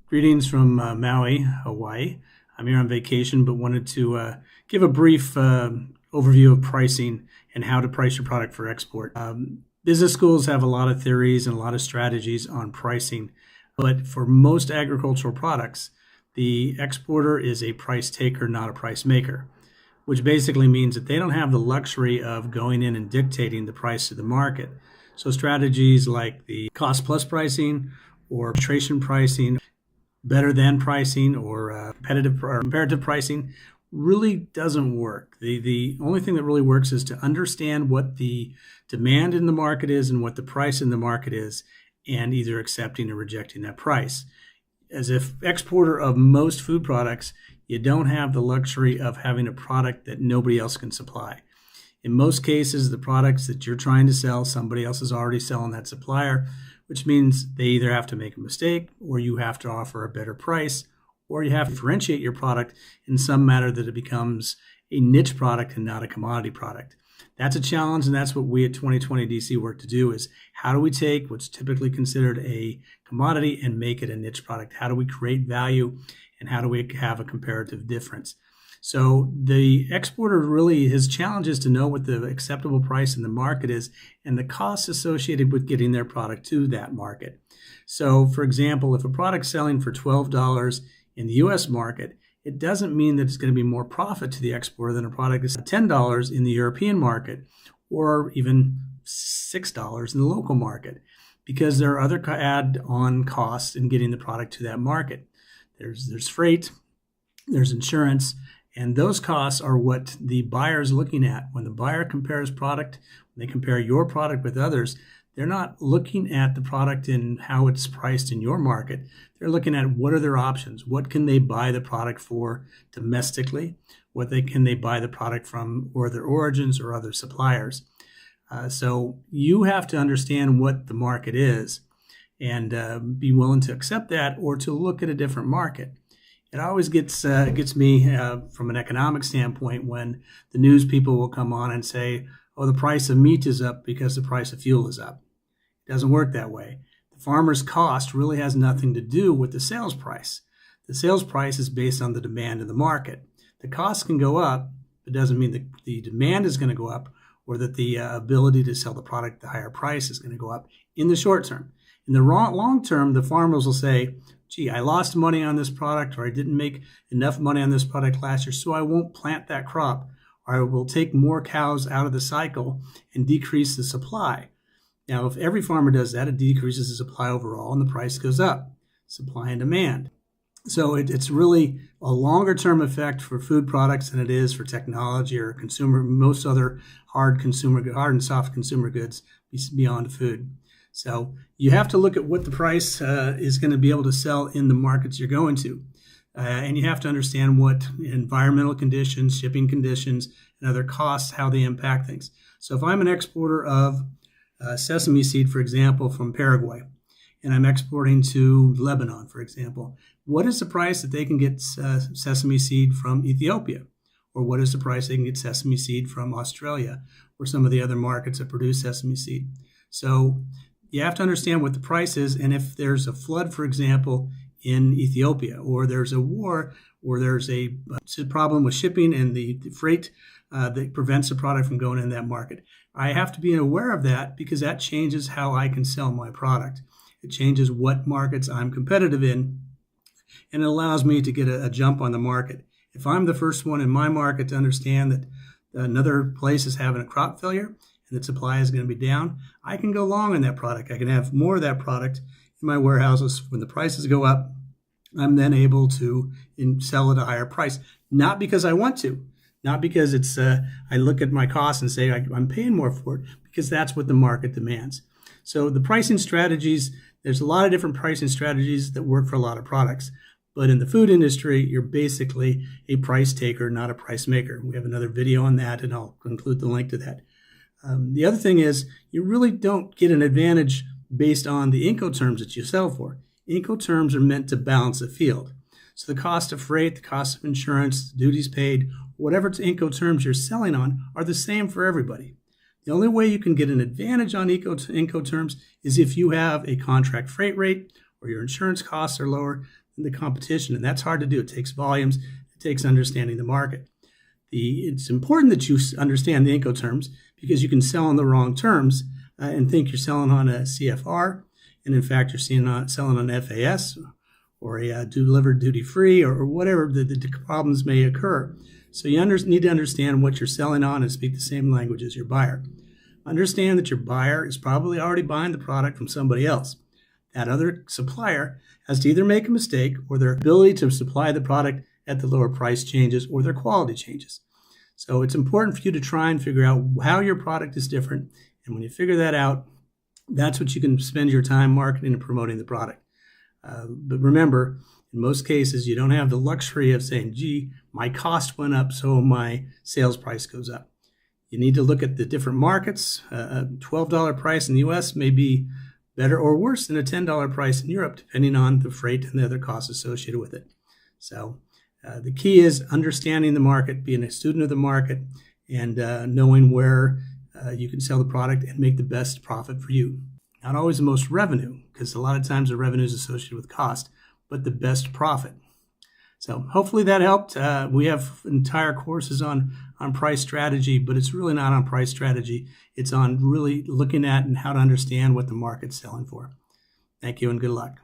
Greetings from Maui, Hawaii. I'm here on vacation, but wanted to give a brief overview of pricing and how to price your product for export. Business schools have a lot of theories and a lot of strategies on pricing, but for most agricultural products, the exporter is a price taker, not a price maker, which basically means that they don't have the luxury of going in and dictating the price to the market. So strategies like the cost plus pricing or arbitration pricing, better than pricing, or competitive or comparative pricing really doesn't work. The only thing that really works is to understand what the demand in the market is and what the price in the market is, and either accepting or rejecting that price. As if exporter of most food products, you don't have the luxury of having a product that nobody else can supply. In most cases, the products that you're trying to sell, somebody else is already selling that supplier, which means they either have to make a mistake, or you have to offer a better price, or you have to differentiate your product in some manner that it becomes a niche product and not a commodity product. That's a challenge, and that's what we at 2020 DC work to do, is how do we take what's typically considered a commodity and make it a niche product? How do we create value, and how do we have a comparative difference? So the exporter really, his challenge is to know what the acceptable price in the market is and the costs associated with getting their product to that market. So for example, if a product's selling for $12 in the US market, it doesn't mean that it's going to be more profit to the exporter than a product that's $10 in the European market, or even $6 in the local market, because there are other add-on costs in getting the product to that market. There's freight, there's insurance, and those costs are what the buyer is looking at. When the buyer compares product, when they compare your product with others, they're not looking at the product and how it's priced in your market. They're looking at what are their options. What can they buy the product for domestically? Can they buy the product from, or their origins or other suppliers? So you have to understand what the market is and be willing to accept that or to look at a different market. It always gets me from an economic standpoint when the news people will come on and say, oh, the price of meat is up because the price of fuel is up. It doesn't work that way. The farmer's cost really has nothing to do with the sales price. The sales price is based on the demand in the market. The cost can go up, but it doesn't mean that the demand is going to go up, or that the ability to sell the product at the higher price is going to go up in the short term. In the long term, the farmers will say, gee, I lost money on this product, or I didn't make enough money on this product last year, so I won't plant that crop, or I will take more cows out of the cycle and decrease the supply. Now, if every farmer does that, it decreases the supply overall and the price goes up, supply and demand. So it's really a longer term effect for food products than it is for technology or most other hard and soft consumer goods beyond food. So you have to look at what the price is going to be able to sell in the markets you're going to. And you have to understand what environmental conditions, shipping conditions, and other costs, how they impact things. So if I'm an exporter of sesame seed, for example, from Paraguay, and I'm exporting to Lebanon, for example, what is the price that they can get sesame seed from Ethiopia? Or what is the price they can get sesame seed from Australia or some of the other markets that produce sesame seed? So you have to understand what the price is, and if there's a flood, for example, in Ethiopia, or there's a war, or there's a problem with shipping and the freight that prevents the product from going in that market, I have to be aware of that, because that changes how I can sell my product. It changes what markets I'm competitive in, and it allows me to get a jump on the market. If I'm the first one in my market to understand that another place is having a crop failure, and the supply is going to be down, I can go long on that product. I can have more of that product in my warehouses. When the prices go up, I'm then able to sell at a higher price. Not because I want to, not because it's I look at my costs and say I'm paying more for it, because that's what the market demands. So the pricing strategies, there's a lot of different pricing strategies that work for a lot of products. But in the food industry, you're basically a price taker, not a price maker. We have another video on that, and I'll include the link to that. The other thing is, you really don't get an advantage based on the INCO terms that you sell for. INCO terms are meant to balance the field. So the cost of freight, the cost of insurance, the duties paid, whatever INCO terms you're selling on are the same for everybody. The only way you can get an advantage on INCO terms is if you have a contract freight rate, or your insurance costs are lower the competition, and that's hard to do. It takes volumes. It takes understanding the market. It's important that you understand the INCO terms because you can sell on the wrong terms and think you're selling on a CFR, and in fact you're selling on FAS or a delivered duty-free or whatever the problems may occur. So you need to understand what you're selling on and speak the same language as your buyer. Understand that your buyer is probably already buying the product from somebody else. That other supplier has to either make a mistake or their ability to supply the product at the lower price changes or their quality changes. So it's important for you to try and figure out how your product is different. And when you figure that out, that's what you can spend your time marketing and promoting the product. But remember, in most cases, you don't have the luxury of saying, gee, my cost went up, so my sales price goes up. You need to look at the different markets. A $12 price in the US may be better or worse than a $10 price in Europe, depending on the freight and the other costs associated with it. So the key is understanding the market, being a student of the market, and knowing where you can sell the product and make the best profit for you. Not always the most revenue, because a lot of times the revenue is associated with cost, but the best profit. So hopefully that helped. We have entire courses on price strategy, but it's really not on price strategy. It's on really looking at and how to understand what the market's selling for. Thank you and good luck.